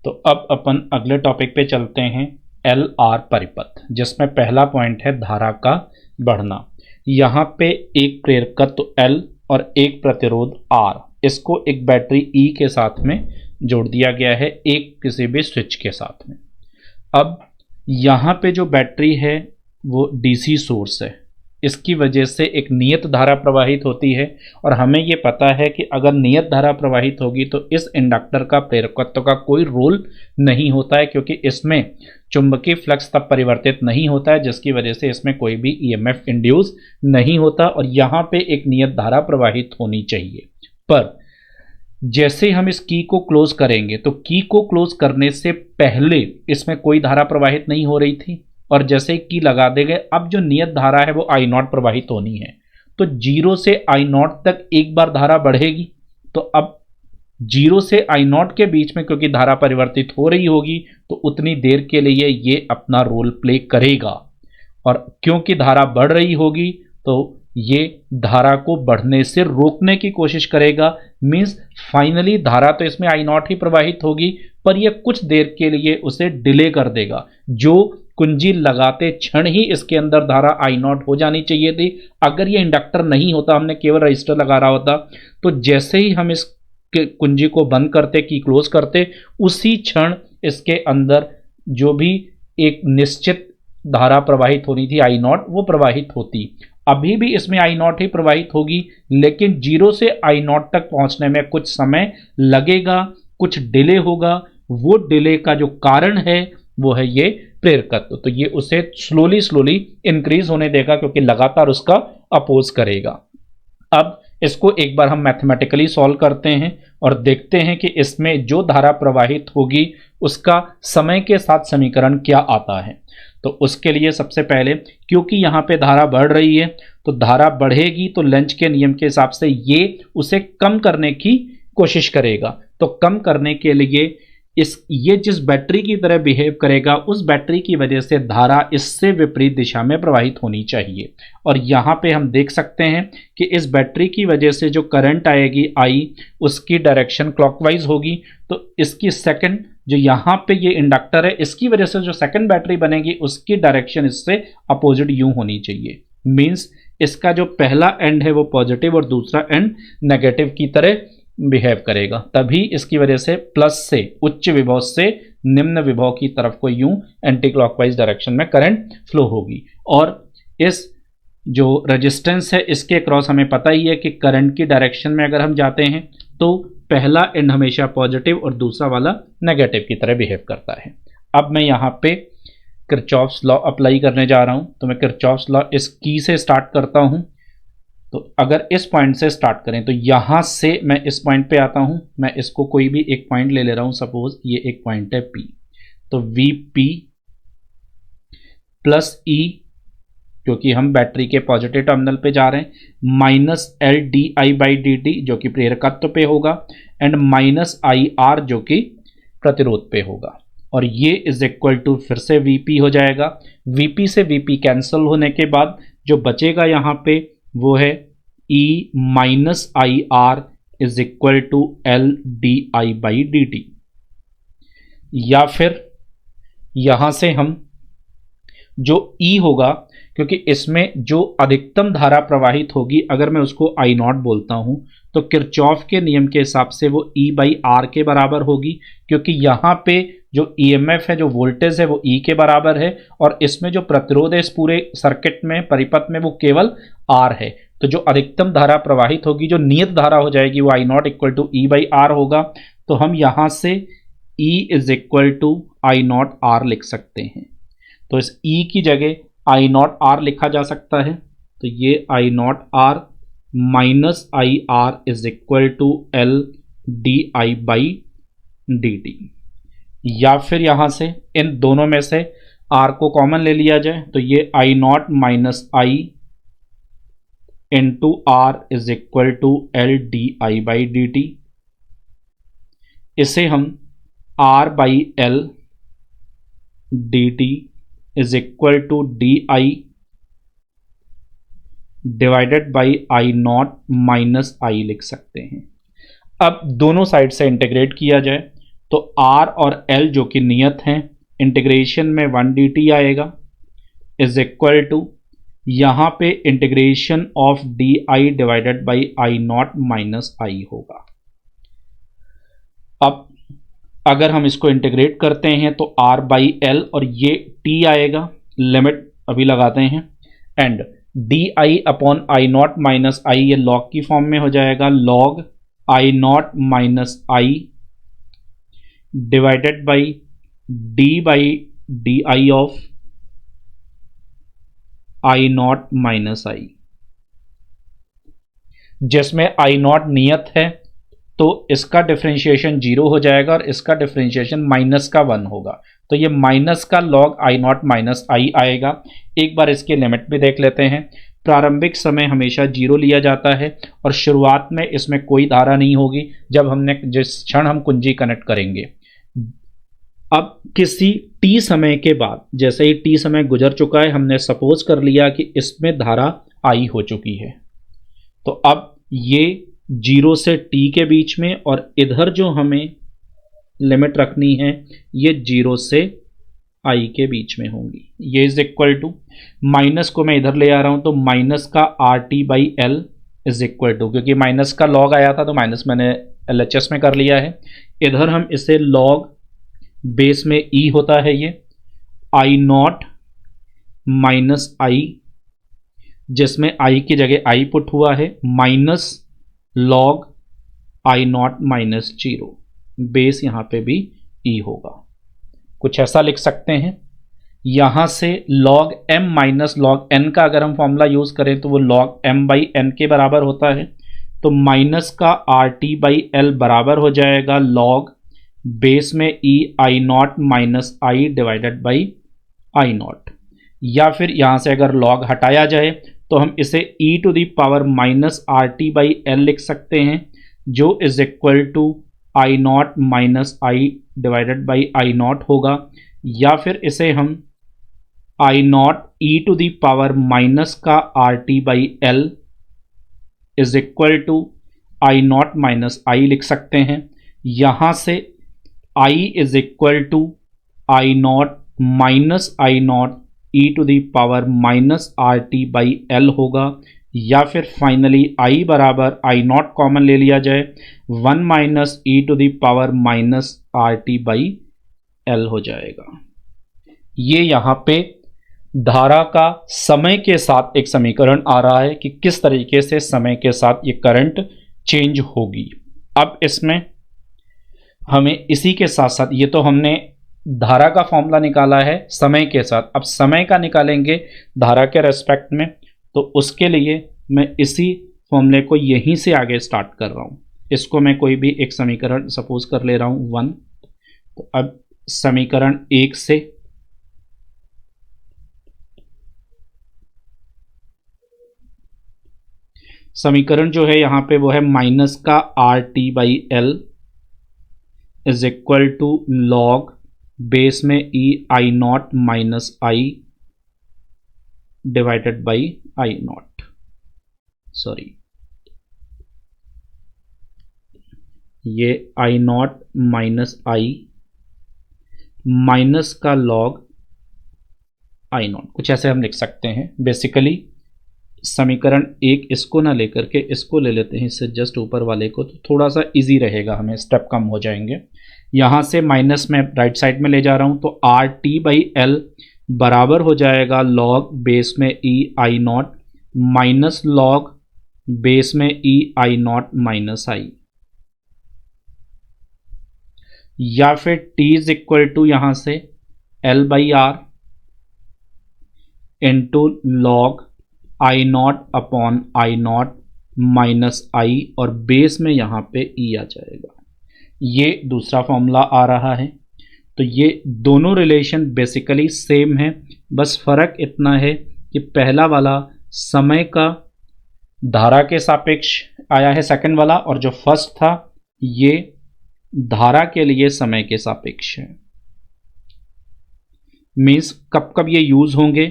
तो अब अपन अगले टॉपिक पे चलते हैं, एल आर परिपथ, जिसमें पहला पॉइंट है धारा का बढ़ना। यहाँ पे एक प्रेरकत्व L और एक प्रतिरोध R, इसको एक बैटरी E के साथ में जोड़ दिया गया है, एक किसी भी स्विच के साथ में। अब यहाँ पे जो बैटरी है वो DC सोर्स है, इसकी वजह से एक नियत धारा प्रवाहित होती है और हमें ये पता है कि अगर नियत धारा प्रवाहित होगी तो इस इंडक्टर का प्रेरकत्व का कोई रोल नहीं होता है, क्योंकि इसमें चुंबकीय फ्लक्स तब परिवर्तित नहीं होता है, जिसकी वजह से इसमें कोई भी EMF इंड्यूस नहीं होता और यहाँ पे एक नियत धारा प्रवाहित होनी चाहिए। पर जैसे हम इस की को क्लोज करेंगे तो की को क्लोज करने से पहले इसमें कोई धारा प्रवाहित नहीं हो रही थी, और जैसे की लगा देंगे अब जो नियत धारा है वो I0 प्रवाहित होनी है। तो 0 से I0 तक एक बार धारा बढ़ेगी, तो अब 0 से I0 के बीच में क्योंकि धारा परिवर्तित हो रही होगी तो उतनी देर के लिए ये अपना रोल प्ले करेगा, और क्योंकि धारा बढ़ रही होगी तो ये धारा को बढ़ने से रोकने की कोशिश करेगा। मीन्स फाइनली धारा तो इसमें I0 ही प्रवाहित होगी, पर यह कुछ देर के लिए उसे डिले कर देगा। जो कुंजी लगाते क्षण ही इसके अंदर धारा I0 हो जानी चाहिए थी, अगर ये इंडक्टर नहीं होता, हमने केवल रजिस्टर लगा रहा होता, तो जैसे ही हम इस कुंजी को बंद करते, की क्लोज करते, उसी क्षण इसके अंदर जो भी एक निश्चित धारा प्रवाहित होनी थी I0, वो प्रवाहित होती। अभी भी इसमें I0 ही प्रवाहित होगी, लेकिन 0 से I0 तक पहुंचने में कुछ समय लगेगा, कुछ डिले होगा। वो डिले का जो कारण है वो है ये प्रेरकत्व, तो ये उसे स्लोली इंक्रीज होने देगा क्योंकि लगातार उसका अपोज करेगा। अब इसको एक बार हम मैथमेटिकली सॉल्व करते हैं और देखते हैं कि इसमें जो धारा प्रवाहित होगी उसका समय के साथ समीकरण क्या आता है। तो उसके लिए सबसे पहले, क्योंकि यहाँ पे धारा बढ़ रही है तो धारा बढ़ेगी तो लेंज के नियम के हिसाब से ये उसे कम करने की कोशिश करेगा। तो कम करने के लिए ये जिस बैटरी की तरह बिहेव करेगा उस बैटरी की वजह से धारा इससे विपरीत दिशा में प्रवाहित होनी चाहिए। और यहाँ पे हम देख सकते हैं कि इस बैटरी की वजह से जो करंट आएगी I, उसकी डायरेक्शन क्लॉकवाइज होगी। तो इसकी सेकंड जो यहाँ पे ये इंडक्टर है, इसकी वजह से जो सेकंड बैटरी बनेगी उसकी डायरेक्शन इससे अपोजिट यूं होनी चाहिए। मीन्स इसका जो पहला एंड है वो पॉजिटिव और दूसरा एंड नेगेटिव की तरह बिहेव करेगा, तभी इसकी वजह से प्लस से उच्च विभव से निम्न विभव की तरफ को यूं एंटी क्लॉकवाइज डायरेक्शन में करंट फ्लो होगी। और इस जो रेजिस्टेंस है इसके क्रॉस हमें पता ही है कि करंट की डायरेक्शन में अगर हम जाते हैं तो पहला एंड हमेशा पॉजिटिव और दूसरा वाला नेगेटिव की तरह बिहेव करता है। अब मैं यहाँ पे किरचॉफ्स लॉ अप्लाई करने जा रहा हूँ, तो मैं किरचॉफ्स लॉ इस की से स्टार्ट करता हूँ। तो अगर इस पॉइंट से स्टार्ट करें तो यहाँ से मैं इस पॉइंट पे आता हूँ, मैं इसको कोई भी एक पॉइंट ले रहा हूँ, सपोज ये एक पॉइंट है P, तो VP प्लस E, क्योंकि हम बैटरी के पॉजिटिव टर्मिनल पे जा रहे हैं, माइनस LdI/dt जो कि प्रेरकत्व पे होगा, एंड माइनस IR जो कि प्रतिरोध पे होगा। और ये इज इक्वल टू फिर से VP हो जाएगा। VP से VP कैंसिल होने के बाद जो बचेगा यहाँ पे वो है E minus IR is equal to LdI/dt। या फिर यहां से हम जो E होगा, क्योंकि इसमें जो अधिकतम धारा प्रवाहित होगी अगर मैं उसको I0 बोलता हूं तो किरचॉफ के नियम के हिसाब से वो E/R के बराबर होगी, क्योंकि यहाँ पे जो EMF है, जो वोल्टेज है वो E के बराबर है, और इसमें जो प्रतिरोध है इस पूरे सर्किट में, परिपथ में, वो केवल R है। तो जो अधिकतम धारा प्रवाहित होगी, जो नियत धारा हो जाएगी, वो I0 इक्वल टू E/R होगा। तो हम यहाँ से E is equal to I0R लिख सकते हैं। तो इस E की जगह I0R लिखा जा सकता है, तो ये I0R minus IR is equal to LdI/dt। या फिर यहाँ से इन दोनों में से R को कॉमन ले लिया जाए, तो ये I0 minus I into R is equal to LdI/dt। इसे हम R/L dt is equal to DI divided by I0 minus I लिख सकते हैं। अब दोनों साइड से इंटीग्रेट किया जाए तो R और L जो कि नियत हैं, इंटीग्रेशन में 1 dt आएगा इज इक्वल टू यहाँ पे integration of di divided by I not minus I होगा। अब अगर हम इसको इंटीग्रेट करते हैं तो R बाई L और ये T आएगा, लिमिट अभी लगाते हैं, and di upon I not minus I ये लॉग की फॉर्म में हो जाएगा, log I not minus I divided by D I of I not minus I, जिसमें आई नॉट नियत है तो इसका डिफरेंशिएशन 0 हो जाएगा और इसका डिफरेंशिएशन माइनस का 1 होगा, तो ये माइनस का लॉग आई नॉट माइनस आई आएगा। एक बार इसके लिमिट भी देख लेते हैं। प्रारंभिक समय हमेशा 0 लिया जाता है और शुरुआत में इसमें कोई धारा नहीं होगी जब हमने जिस क्षण हम कुंजी कनेक्ट करेंगे। अब किसी t समय के बाद, जैसे ही t समय गुजर चुका है, हमने सपोज कर लिया कि इसमें धारा I हो चुकी है, तो अब ये 0 से t के बीच में और इधर जो हमें लिमिट रखनी है ये 0 से I के बीच में होंगी। ये इज इक्वल टू, माइनस को मैं इधर ले आ रहा हूं तो माइनस का RT by L is equal to, क्योंकि माइनस का लॉग आया था तो माइनस मैंने LHS में कर लिया है। इधर हम इसे लॉग बेस में E होता है, ये आई नॉट माइनस आई, जिसमें I की जगह I पुट हुआ है, minus log I not minus 0, base यहां पे भी E होगा। कुछ ऐसा लिख सकते हैं। यहां से log m minus log n का अगर हम फॉर्मूला यूज करें तो वो log m बाई n के बराबर होता है, तो माइनस का RT बाई L बराबर हो जाएगा log बेस में E I not minus I divided by I not, या फिर यहां से अगर log हटाया जाए तो हम इसे e to the power minus RT by L लिख सकते हैं, जो is equal to I not minus I divided by I naught होगा, या फिर इसे हम I naught E to the power minus का RT by L is equal to I not minus I लिख सकते हैं। यहां से I is equal to I not minus I naught E to the power minus RT by L होगा, या फिर finally I बराबर आई नॉट कॉमन ले लिया जाए 1 minus E to the power minus RT by L हो जाएगा। ये यहाँ पे धारा का समय के साथ एक समीकरण आ रहा है कि किस तरीके से समय के साथ ये करंट चेंज होगी। अब इसमें हमें इसी के साथ साथ, ये तो हमने धारा का फॉर्मूला निकाला है समय के साथ, अब समय का निकालेंगे धारा के रेस्पेक्ट में, तो उसके लिए मैं इसी फॉर्मूले को यहीं से आगे स्टार्ट कर रहा हूं। इसको मैं कोई भी एक समीकरण सपोज कर ले रहा हूं 1, तो अब समीकरण 1 से समीकरण जो है यहां पे वो है माइनस का RT by L is equal to log base में E I not minus I divided by I not, sorry ये I not minus I minus का लॉग आई नॉट, कुछ ऐसे हम लिख सकते हैं। बेसिकली समीकरण 1 इसको ना लेकर के इसको ले लेते हैं, इससे जस्ट ऊपर वाले को, तो थोड़ा सा इजी रहेगा, हमें स्टेप कम हो जाएंगे। यहां से माइनस में राइट साइड में ले जा रहा हूं तो RT बाई L बराबर हो जाएगा लॉग बेस में E I not minus log base में E I not minus I, या फिर T इज इक्वल टू यहां से L by R into log I naught upon I not minus I, और बेस में यहां पे E आ जाएगा। ये दूसरा फॉर्मूला आ रहा है। तो ये दोनों रिलेशन बेसिकली सेम है, बस फर्क इतना है कि पहला वाला समय का धारा के सापेक्ष आया है सेकंड वाला, और जो फर्स्ट था ये धारा के लिए समय के सापेक्ष है। मीन्स कब कब ये यूज होंगे,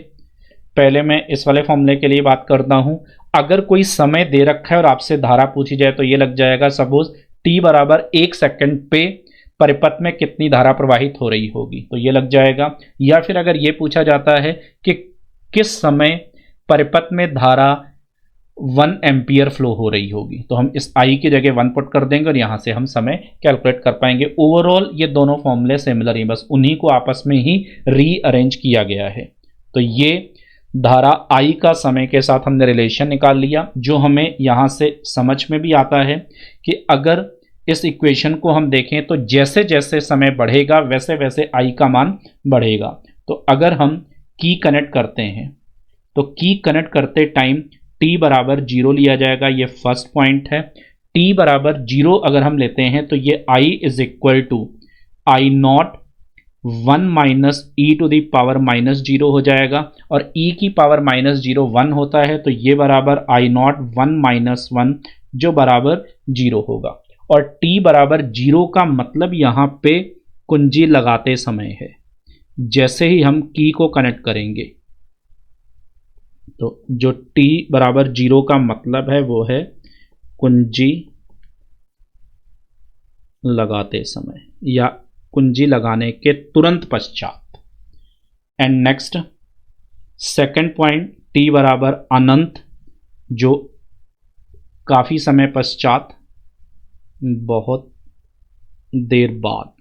पहले मैं इस वाले फॉर्मूले के लिए बात करता हूं। अगर कोई समय दे रखा है और आपसे धारा पूछी जाए तो ये लग जाएगा, सपोज t बराबर 1 सेकंड पे परिपथ में कितनी धारा प्रवाहित हो रही होगी, तो ये लग जाएगा। या फिर अगर ये पूछा जाता है कि किस समय परिपथ में धारा 1 एम्पियर फ्लो हो रही होगी, तो हम इस आई की जगह 1 पुट कर देंगे और यहां से हम समय कैलकुलेट कर पाएंगे। ओवरऑल ये दोनों फॉर्मूले सिमिलर ही, बस उन्हीं को आपस में ही रीअरेंज किया गया है। तो ये धारा आई का समय के साथ हमने रिलेशन निकाल लिया, जो हमें यहां से समझ में भी आता है कि अगर इस इक्वेशन को हम देखें तो जैसे जैसे समय बढ़ेगा वैसे वैसे आई का मान बढ़ेगा। तो अगर हम की कनेक्ट करते हैं तो की कनेक्ट करते टाइम t बराबर 0 लिया जाएगा, ये फर्स्ट पॉइंट है। t बराबर 0 अगर हम लेते हैं तो ये i is equal to I not 1 minus E to the power minus 0 हो जाएगा, और e की पावर माइनस 0 1 होता है, तो ये बराबर आई नॉट 1 माइनस 1 जो बराबर 0 होगा। और t बराबर 0 का मतलब यहाँ पे कुंजी लगाते समय है। जैसे ही हम की को कनेक्ट करेंगे तो जो t बराबर 0 का मतलब है वो है कुंजी लगाते समय या कुंजी लगाने के तुरंत पश्चात। And next second point t बराबर अनंत, जो काफी समय पश्चात, बहुत देर बाद।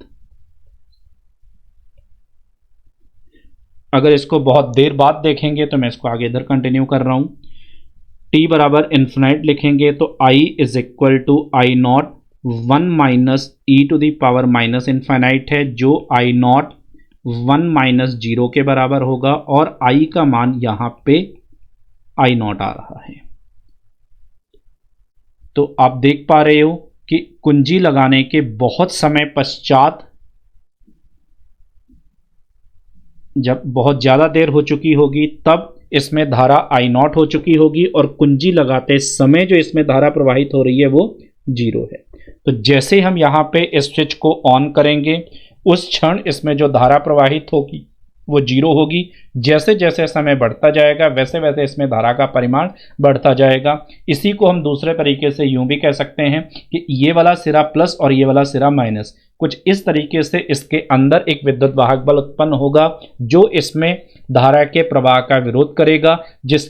अगर इसको बहुत देर बाद देखेंगे तो मैं इसको आगे इधर कंटिन्यू कर रहा हूं। t बराबर इन्फिनाइट लिखेंगे तो i is equal to I not 1 minus E to the power minus infinite है, जो आई नॉट 1 माइनस 0 के बराबर होगा, और i का मान यहां पे आई नॉट आ रहा है। तो आप देख पा रहे हो कि कुंजी लगाने के बहुत समय पश्चात, जब बहुत ज्यादा देर हो चुकी होगी तब इसमें धारा आई नॉट हो चुकी होगी, और कुंजी लगाते समय जो इसमें धारा प्रवाहित हो रही है वो 0 है। तो जैसे हम यहां पे इस स्विच को ऑन करेंगे उस क्षण इसमें जो धारा प्रवाहित होगी वो 0 होगी। जैसे जैसे समय बढ़ता जाएगा वैसे वैसे इसमें धारा का परिमाण बढ़ता जाएगा। इसी को हम दूसरे तरीके से यूं भी कह सकते हैं कि ये वाला सिरा प्लस और ये वाला सिरा माइनस, कुछ इस तरीके से इसके अंदर एक विद्युत वाहक बल उत्पन्न होगा जो इसमें धारा के प्रवाह का विरोध करेगा,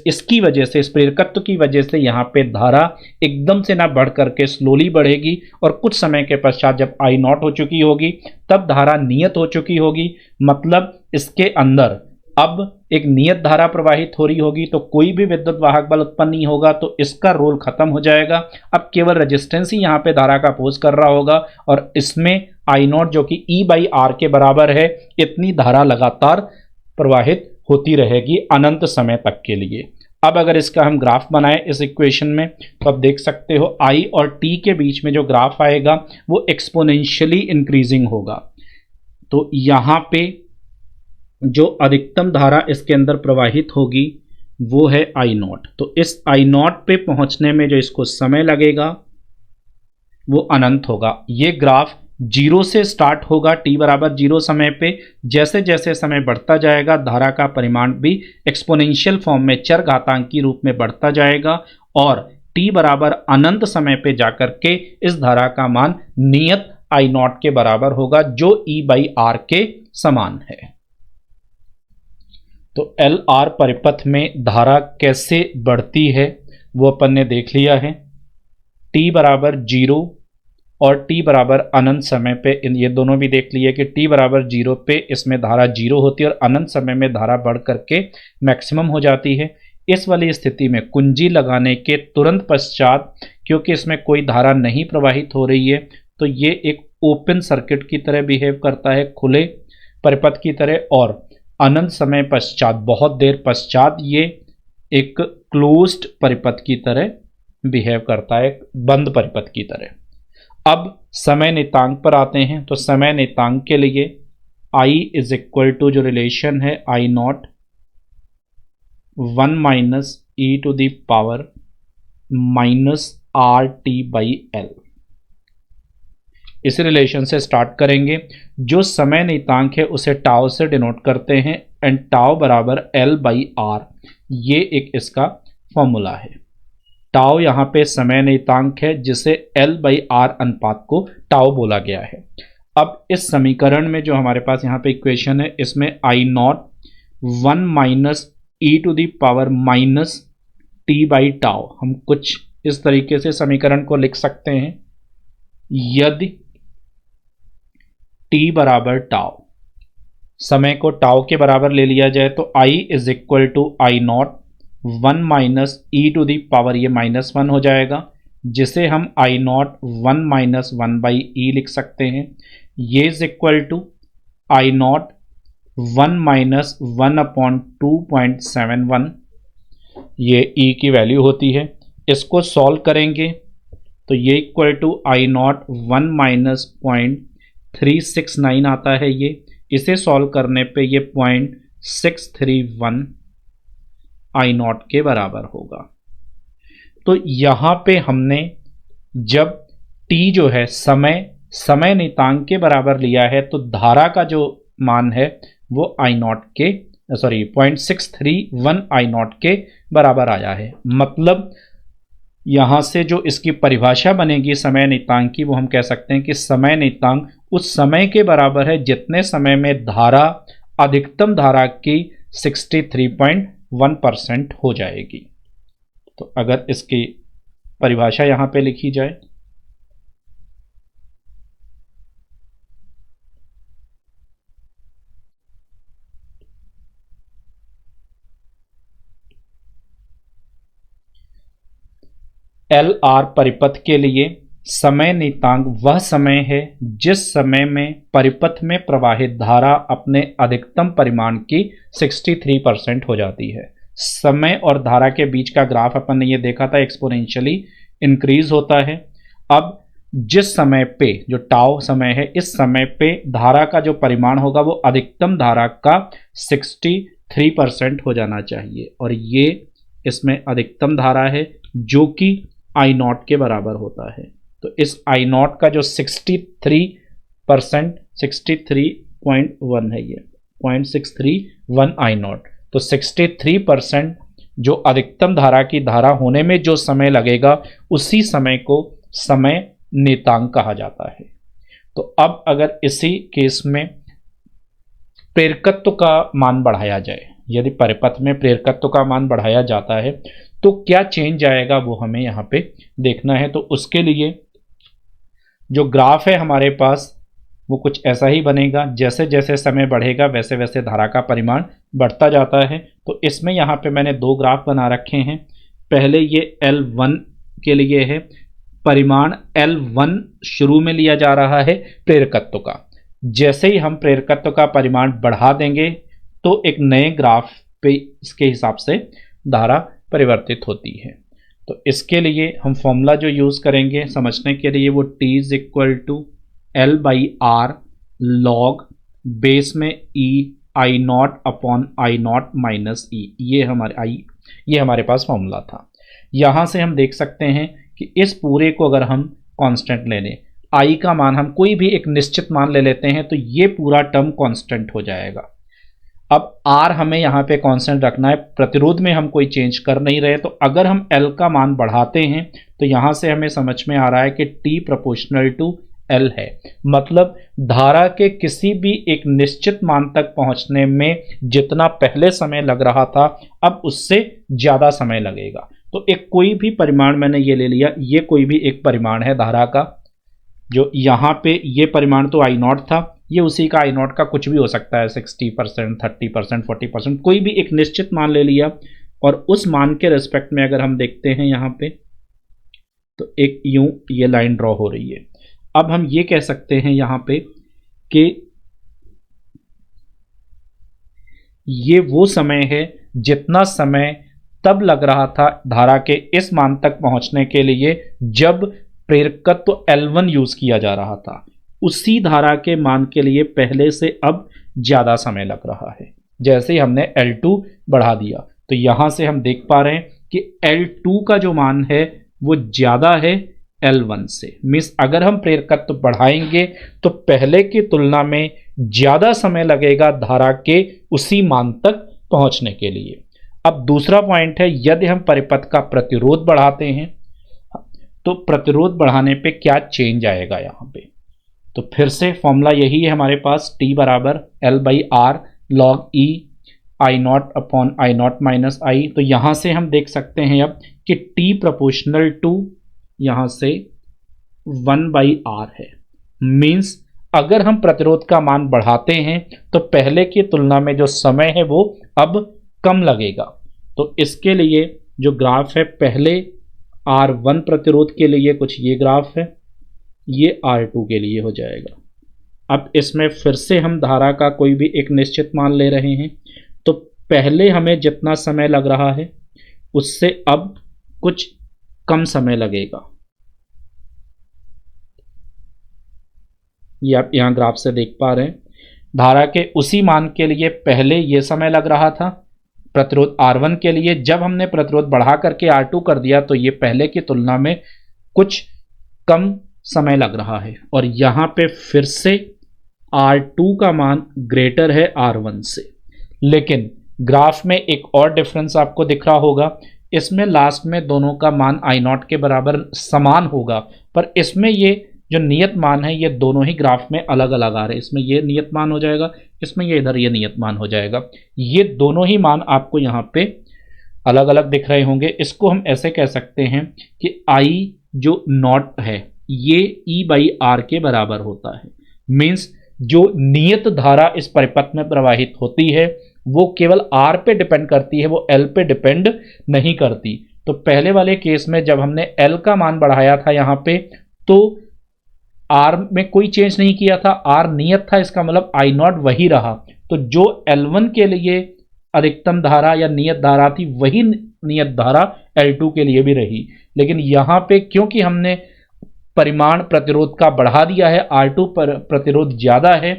इसकी वजह से, इस प्रेरकत्व की वजह से यहाँ पे धारा एकदम से ना बढ़ करके स्लोली बढ़ेगी, और कुछ समय के पश्चात जब आई नॉट हो चुकी होगी तब धारा नियत हो चुकी होगी। मतलब इसके अंदर अब एक नियत धारा प्रवाहित हो रही होगी, तो कोई भी विद्युत वाहक बल उत्पन्न नहीं होगा, तो इसका रोल खत्म हो जाएगा। अब केवल रेजिस्टेंस ही यहाँ पे धारा का अपोज कर रहा होगा, और इसमें आई नॉट जो कि ई बाई आर के बराबर है, इतनी धारा लगातार प्रवाहित होती रहेगी अनंत समय तक के लिए। अब अगर इसका हम ग्राफ बनाएं इस इक्वेशन में, तो आप देख सकते हो आई और टी के बीच में जो ग्राफ आएगा वो एक्सपोनेंशियली इंक्रीजिंग होगा। तो यहाँ पे जो अधिकतम धारा इसके अंदर प्रवाहित होगी वो है आई नॉट। तो इस आई नॉट पे पहुंचने में जो इसको समय लगेगा वो अनंत होगा। ये ग्राफ 0 से स्टार्ट होगा t बराबर 0 समय पे, जैसे जैसे समय बढ़ता जाएगा धारा का परिमाण भी एक्सपोनेंशियल फॉर्म में चरघातांकी रूप में बढ़ता जाएगा, और t बराबर अनंत समय पे जाकर के इस धारा का मान नियत आई नॉट के बराबर होगा, जो e बाई आर के समान है। तो एल आर परिपथ में धारा कैसे बढ़ती है वो अपन ने देख लिया है। t बराबर 0 और t बराबर अनंत समय पे ये दोनों भी देख लिए कि t बराबर 0 पे इसमें धारा 0 होती है और अनंत समय में धारा बढ़ करके मैक्सिमम हो जाती है। इस वाली स्थिति में कुंजी लगाने के तुरंत पश्चात, क्योंकि इसमें कोई धारा नहीं प्रवाहित हो रही है, तो ये एक ओपन सर्किट की तरह बिहेव करता है, खुले परिपथ की तरह, और अनंत समय पश्चात, बहुत देर पश्चात ये एक क्लोज्ड परिपथ की तरह बिहेव करता है, बंद परिपथ की तरह। अब समय नियतांक पर आते हैं। तो समय नियतांक के लिए I इज इक्वल टू जो रिलेशन है I not 1 minus E to the power minus R T by L, इस रिलेशन से स्टार्ट करेंगे। जो समय नियतांक है उसे टाउ से डिनोट करते हैं, एंड टाउ बराबर एल बाई आर, ये एक इसका फॉर्मूला है। टाउ यहाँ पे समय नियतांक है जिसे एल बाई आर अनुपात को टाउ बोला गया है। अब इस समीकरण में जो हमारे पास यहाँ पे इक्वेशन है, इसमें I not 1 minus E to the power minus T by tau, हम कुछ इस तरीके से समीकरण को लिख सकते हैं। यदि टी बराबर टाउ, समय को टाउ के बराबर ले लिया जाए तो I is equal to I not 1 minus E to the power, ये -1 हो जाएगा, जिसे हम I not 1 minus 1 by E लिख सकते हैं। ये is equal to I not 1 minus 1 upon 2.71, ये ई की वैल्यू होती है। इसको सॉल्व करेंगे तो ये equal to I not 1 minus 0.369 आता है। ये इसे सॉल्व करने पे ये 0.631 आई नॉट के बराबर होगा। तो यहाँ पे हमने जब t जो है समय नियतांक के बराबर लिया है तो धारा का जो मान है वो आई नॉट के 0.631 आई नॉट के बराबर आया है। मतलब यहाँ से जो इसकी परिभाषा बनेगी समय नियतांक की, वो हम कह सकते हैं कि समय नियतांक उस समय के बराबर है जितने समय में धारा अधिकतम धारा की 63.1% हो जाएगी। तो अगर इसकी परिभाषा यहाँ पे लिखी जाए, एल आर परिपथ के लिए समय नियतांक वह समय है जिस समय में परिपथ में प्रवाहित धारा अपने अधिकतम परिमाण की 63% हो जाती है। समय और धारा के बीच का ग्राफ अपन ने ये देखा था, एक्सपोनेंशियली इंक्रीज होता है। अब जिस समय पे जो टाउ समय है, इस समय पे धारा का जो परिमाण होगा वो अधिकतम धारा का 63% हो जाना चाहिए, और ये इसमें अधिकतम धारा है जो कि आई नॉट के बराबर होता है। तो इस आई नॉट का जो 63% 63.1 है, ये 0.631 आई नॉट, तो 63% जो अधिकतम धारा की धारा होने में जो समय लगेगा उसी समय को समय नियतांक कहा जाता है। तो अब अगर इसी केस में प्रेरकत्व का मान बढ़ाया जाए, यदि परिपथ में प्रेरकत्व का मान बढ़ाया जाता है तो क्या चेंज आएगा वो हमें यहाँ पे देखना है। तो उसके लिए जो ग्राफ है हमारे पास वो कुछ ऐसा ही बनेगा, जैसे जैसे समय बढ़ेगा वैसे वैसे धारा का परिमाण बढ़ता जाता है। तो इसमें यहाँ पे मैंने दो ग्राफ बना रखे हैं। पहले ये L1 के लिए है, परिमाण L1 शुरू में लिया जा रहा है प्रेरकत्व का। जैसे ही हम प्रेरकत्व का परिमाण बढ़ा देंगे तो एक नए ग्राफ पे इसके हिसाब से धारा परिवर्तित होती है। तो इसके लिए हम फॉर्मूला जो यूज़ करेंगे समझने के लिए, वो T is equal to L by R log base में E I naught upon I not minus E, ये हमारे पास फॉर्मूला था। यहाँ से हम देख सकते हैं कि इस पूरे को अगर हम कांस्टेंट ले लें, I का मान हम कोई भी एक निश्चित मान ले लेते हैं तो ये पूरा टर्म कांस्टेंट हो जाएगा। अब R हमें यहाँ पे कांस्टेंट रखना है, प्रतिरोध में हम कोई चेंज कर नहीं रहे। तो अगर हम L का मान बढ़ाते हैं तो यहाँ से हमें समझ में आ रहा है कि T प्रोपोर्शनल टू L है। मतलब धारा के किसी भी एक निश्चित मान तक पहुँचने में जितना पहले समय लग रहा था अब उससे ज़्यादा समय लगेगा। तो एक कोई भी परिमाण मैंने ये ले लिया, ये कोई भी एक परिमाण है धारा का, जो यहाँ पे ये परिमाण तो आई नॉट था, ये उसी का आई नॉट का कुछ भी हो सकता है, 60%, 30%, 40%, कोई भी एक निश्चित मान ले लिया। और उस मान के रेस्पेक्ट में अगर हम देखते हैं यहाँ पे तो एक यूं ये लाइन ड्रॉ हो रही है। अब हम ये कह सकते हैं यहाँ पे कि ये वो समय है जितना समय तब लग रहा था धारा के इस मान तक पहुंचने के लिए जब प्रेरकत्व L1 यूज किया जा रहा था। उसी धारा के मान के लिए पहले से अब ज़्यादा समय लग रहा है। जैसे ही हमने L2 बढ़ा दिया तो यहाँ से हम देख पा रहे हैं कि L2 का जो मान है वो ज़्यादा है L1 से। मीन्स अगर हम प्रेरकत्व बढ़ाएंगे तो पहले की तुलना में ज़्यादा समय लगेगा धारा के उसी मान तक पहुँचने के लिए। अब दूसरा पॉइंट है, यदि हम परिपथ का प्रतिरोध बढ़ाते हैं तो प्रतिरोध बढ़ाने पे क्या चेंज आएगा यहाँ पे। तो फिर से फॉर्मूला यही है हमारे पास, T बराबर L/R log E I naught upon I naught minus I. तो यहाँ से हम देख सकते हैं अब कि T प्रोपोर्शनल टू यहाँ से 1/R है। मीन्स अगर हम प्रतिरोध का मान बढ़ाते हैं तो पहले की तुलना में जो समय है वो अब कम लगेगा। तो इसके लिए जो ग्राफ है, पहले R1 प्रतिरोध के लिए कुछ ये ग्राफ है, ये R2 के लिए हो जाएगा। अब इसमें फिर से हम धारा का कोई भी एक निश्चित मान ले रहे हैं। तो पहले हमें जितना समय लग रहा है उससे अब कुछ कम समय लगेगा। ये आप यहाँ ग्राफ से देख पा रहे हैं। धारा के उसी मान के लिए पहले ये समय लग रहा था प्रतिरोध R1 के लिए। जब हमने प्रतिरोध बढ़ा करके R2 कर दिया तो ये पहले की तुलना में कुछ कम समय लग रहा है। और यहाँ पे फिर से R2 का मान ग्रेटर है R1 से। लेकिन ग्राफ में एक और डिफरेंस आपको दिख रहा होगा, इसमें लास्ट में दोनों का मान I नॉट के बराबर समान होगा, पर इसमें ये जो नियत मान है ये दोनों ही ग्राफ में अलग अलग आ रहे हैं। इसमें ये नियत मान हो जाएगा, इसमें ये इधर ये नियत मान हो जाएगा। ये दोनों ही मान आपको यहाँ पे अलग अलग दिख रहे होंगे। इसको हम ऐसे कह सकते हैं कि I जो नॉट है ये E/R के बराबर होता है। मीन्स जो नियत धारा इस परिपथ में प्रवाहित होती है वो केवल R पे डिपेंड करती है, वो L पे डिपेंड नहीं करती। तो पहले वाले केस में जब हमने L का मान बढ़ाया था यहाँ पे, तो R में कोई चेंज नहीं किया था, R नियत था, इसका मतलब I नॉट वही रहा। तो जो L1 के लिए अधिकतम धारा या नियत धारा थी वही नियत धारा L2 के लिए भी रही। लेकिन यहाँ पे क्योंकि हमने परिमाण प्रतिरोध का बढ़ा दिया है, R2 पर प्रतिरोध ज़्यादा है,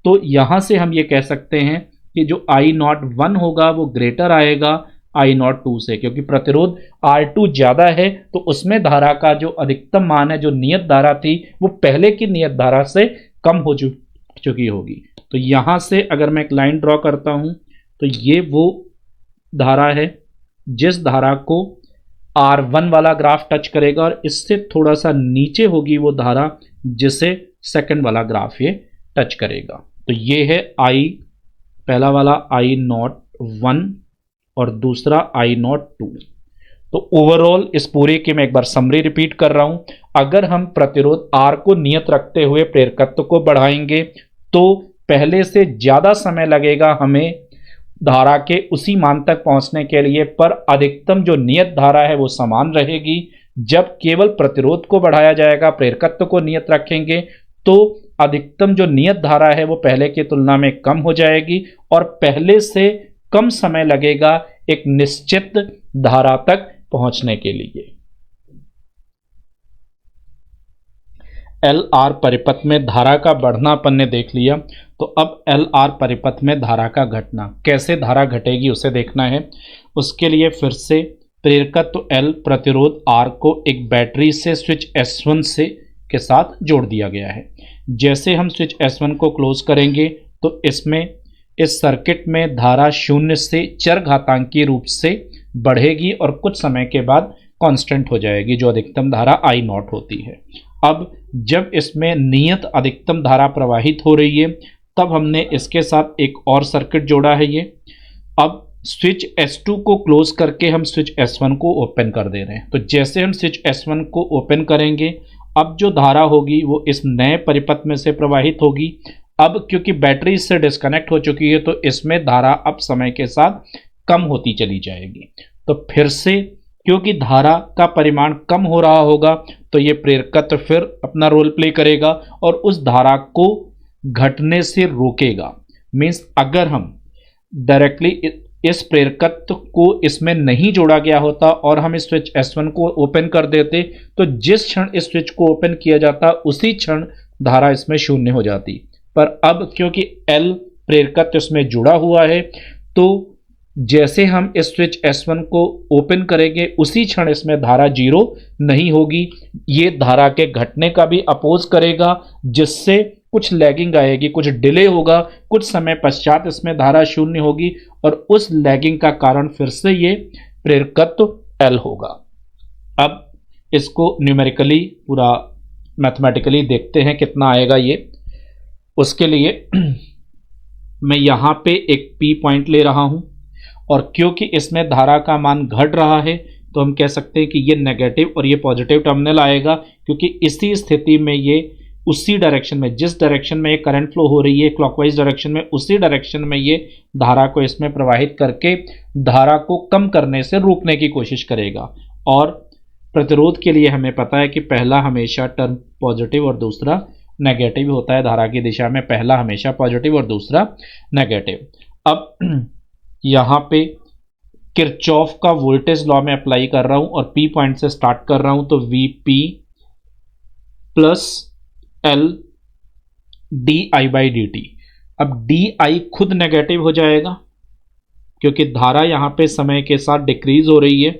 तो यहाँ से हम ये कह सकते हैं कि जो I नॉट 1 होगा वो ग्रेटर आएगा I नॉट 2 से, क्योंकि प्रतिरोध R2 ज़्यादा है तो उसमें धारा का जो अधिकतम मान है, जो नियत धारा थी, वो पहले की नियत धारा से कम हो चुकी होगी। तो यहाँ से अगर मैं एक लाइन ड्रॉ करता हूँ तो ये वो धारा है जिस धारा को R1 वाला ग्राफ टच करेगा, और इससे थोड़ा सा नीचे होगी वो धारा जिसे सेकंड वाला ग्राफ ये टच करेगा। तो ये है I, पहला वाला I नॉट 1 और दूसरा I नॉट 2। तो ओवरऑल इस पूरे की मैं एक बार समरी रिपीट कर रहा हूं। अगर हम प्रतिरोध R को नियत रखते हुए प्रेरकत्व को बढ़ाएंगे तो पहले से ज्यादा समय लगेगा हमें धारा के उसी मान तक पहुंचने के लिए, पर अधिकतम जो नियत धारा है वो समान रहेगी। जब केवल प्रतिरोध को बढ़ाया जाएगा, प्रेरकत्व को नियत रखेंगे, तो अधिकतम जो नियत धारा है वो पहले की तुलना में कम हो जाएगी और पहले से कम समय लगेगा एक निश्चित धारा तक पहुंचने के लिए। LR परिपथ में धारा का बढ़ना अपन ने देख लिया, तो अब LR परिपथ में धारा का घटना, कैसे धारा घटेगी उसे देखना है। उसके लिए फिर से प्रेरकत्व L प्रतिरोध R को एक बैटरी से स्विच S1 से के साथ जोड़ दिया गया है। जैसे हम स्विच S1 को क्लोज करेंगे तो इसमें इस सर्किट में धारा 0 से चरघातांकी रूप से बढ़ेगी और कुछ समय के बाद कांस्टेंट हो जाएगी, जो अधिकतम धारा I नॉट होती है। अब जब इसमें नियत अधिकतम धारा प्रवाहित हो रही है तब हमने इसके साथ एक और सर्किट जोड़ा है ये। अब स्विच S2 को क्लोज करके हम स्विच S1 को ओपन कर दे रहे हैं। तो जैसे हम स्विच S1 को ओपन करेंगे, अब जो धारा होगी वो इस नए परिपथ में से प्रवाहित होगी। अब क्योंकि बैटरी इससे डिस्कनेक्ट हो चुकी है तो इसमें धारा अब समय के साथ कम होती चली जाएगी। तो फिर से क्योंकि धारा का परिमाण कम हो रहा होगा तो ये प्रेरकत्व फिर अपना रोल प्ले करेगा और उस धारा को घटने से रोकेगा। मीन्स अगर हम डायरेक्टली इस प्रेरकत्व को इसमें नहीं जोड़ा गया होता और हम इस स्विच S1 को ओपन कर देते तो जिस क्षण इस स्विच को ओपन किया जाता उसी क्षण धारा इसमें शून्य हो जाती। पर अब क्योंकि L प्रेरकत्व इसमें जुड़ा हुआ है तो जैसे हम इस स्विच S1 को ओपन करेंगे उसी क्षण इसमें धारा 0 नहीं होगी। ये धारा के घटने का भी अपोज करेगा, जिससे कुछ लैगिंग आएगी, कुछ डिले होगा, कुछ समय पश्चात इसमें धारा 0 होगी और उस लैगिंग का कारण फिर से ये प्रेरकत्व L होगा। अब इसको न्यूमेरिकली पूरा मैथमेटिकली देखते हैं कितना आएगा ये। उसके लिए मैं यहाँ पे एक P पॉइंट ले रहा हूँ, और क्योंकि इसमें धारा का मान घट रहा है तो हम कह सकते हैं कि ये नेगेटिव और ये पॉजिटिव टर्मिनल आएगा, क्योंकि इसी स्थिति में ये उसी डायरेक्शन में, जिस डायरेक्शन में ये करंट फ्लो हो रही है क्लॉकवाइज डायरेक्शन में, उसी डायरेक्शन में ये धारा को इसमें प्रवाहित करके धारा को कम करने से रोकने की कोशिश करेगा। और प्रतिरोध के लिए हमें पता है कि पहला हमेशा टर्म पॉजिटिव और दूसरा नेगेटिव होता है। धारा की दिशा में पहला हमेशा पॉजिटिव और दूसरा नेगेटिव। अब यहाँ पे किरचॉफ का वोल्टेज लॉ में अप्लाई कर रहा हूं और P पॉइंट से स्टार्ट कर रहा हूं, तो VP प्लस L di/dt। अब di खुद नेगेटिव हो जाएगा क्योंकि धारा यहां पे समय के साथ डिक्रीज हो रही है,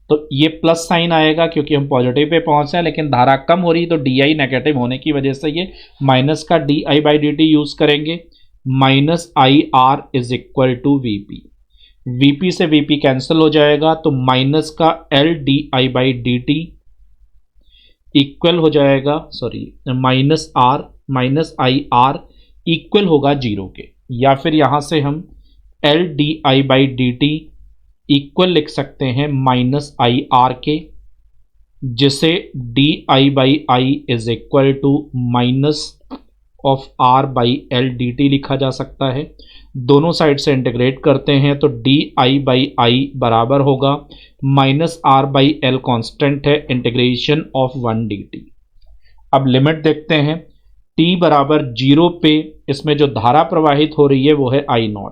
तो ये प्लस साइन आएगा क्योंकि हम पॉजिटिव पे पहुंचे हैं, लेकिन धारा कम हो रही है तो di नेगेटिव होने की वजह से ये माइनस का di/dt यूज करेंगे। Minus IR is equal to VP, VP से VP कैंसिल हो जाएगा, तो माइनस का L di/dt इक्वल हो जाएगा, sorry minus R minus IR equal होगा 0 के, या फिर यहां से हम L di/dt इक्वल लिख सकते हैं माइनस IR के, जिसे di/i is equal to minus of R/L dt लिखा जा सकता है। दोनों साइड से इंटीग्रेट करते हैं तो di/i बराबर होगा माइनस R/L कांस्टेंट है, इंटीग्रेशन ऑफ 1 dt। अब लिमिट देखते हैं, t बराबर 0 पे इसमें जो धारा प्रवाहित हो रही है वो है I0।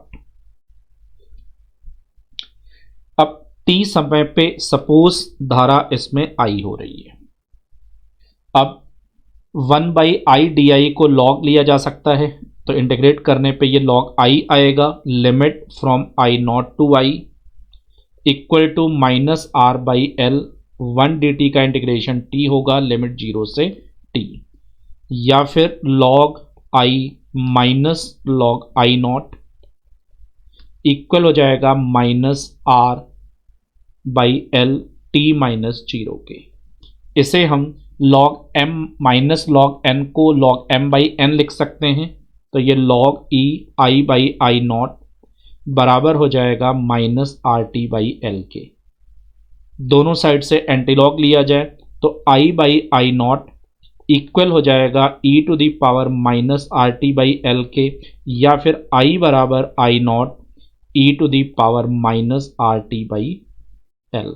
अब t समय पे सपोज धारा इसमें I हो रही है। अब 1/i di को log लिया जा सकता है, तो इंटीग्रेट करने पे ये log i आएगा। Limit from I0 to i equal to minus R/L 1 dt का इंटीग्रेशन t होगा, लिमिट 0 से t, या फिर log i minus log I0 equal हो जाएगा माइनस R/L t माइनस 0 के। इसे हम log m minus log n को log m/n लिख सकते हैं, तो ये log e I/I0 बराबर हो जाएगा माइनस RT/L के। दोनों साइड से एंटीलॉग लिया जाए तो I/I0 इक्वल हो जाएगा e to the power minus RT/L के, या फिर I बराबर I0 e to the power minus RT/L।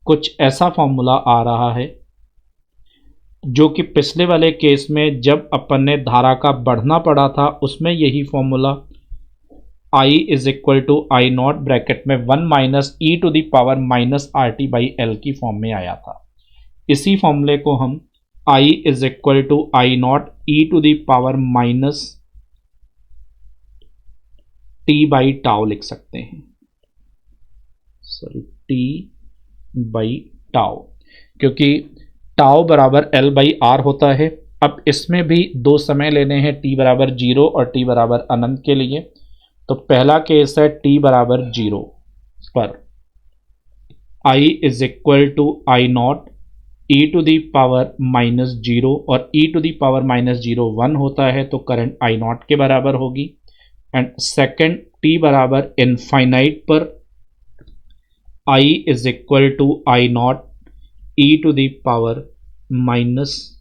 कुछ ऐसा फॉर्मूला आ रहा है जो कि पिछले वाले केस में जब अपन ने धारा का बढ़ना पड़ा था उसमें यही formula I is equal to I0 bracket में 1 minus E to the power minus RT/L की फॉर्म में आया था। इसी फॉर्मूले को हम I is equal to I0 e to the power minus T/τ लिख सकते हैं, सॉरी T/τ, क्योंकि टाउ बराबर L/R होता है। अब इसमें भी दो समय लेने हैं, t बराबर 0 और t बराबर अनंत के लिए। तो पहला केस है t बराबर 0 पर I is equal to I0 e to the power minus 0, और e to the power minus 0 1 होता है, तो करंट I0 के बराबर होगी। एंड सेकेंड t बराबर इनफाइनाइट पर I is equal to I0 e to the power minus